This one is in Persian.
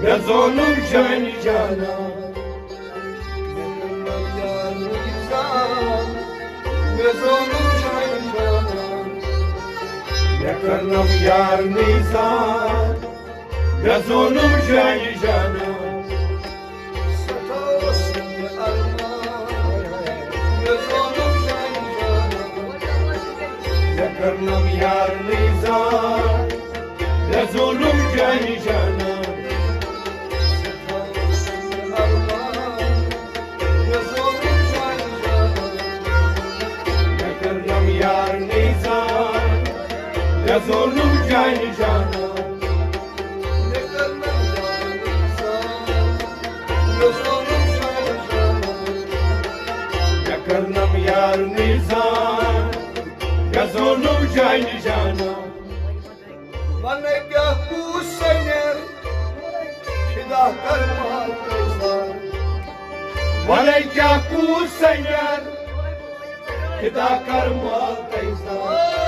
ظلم جانی جانا نکردم یار نیزان به ظلم جانی جانا نکردم یار نیزان به ظلم جانی جانا نکردم یار نیزان به ظلم جانی جانا نکردم یار نیزان به ظلم جانی جانا Manegah Hüseyin'er Kidah karmal teyzar Malekah Hüseyin'er Kida karmal teyzar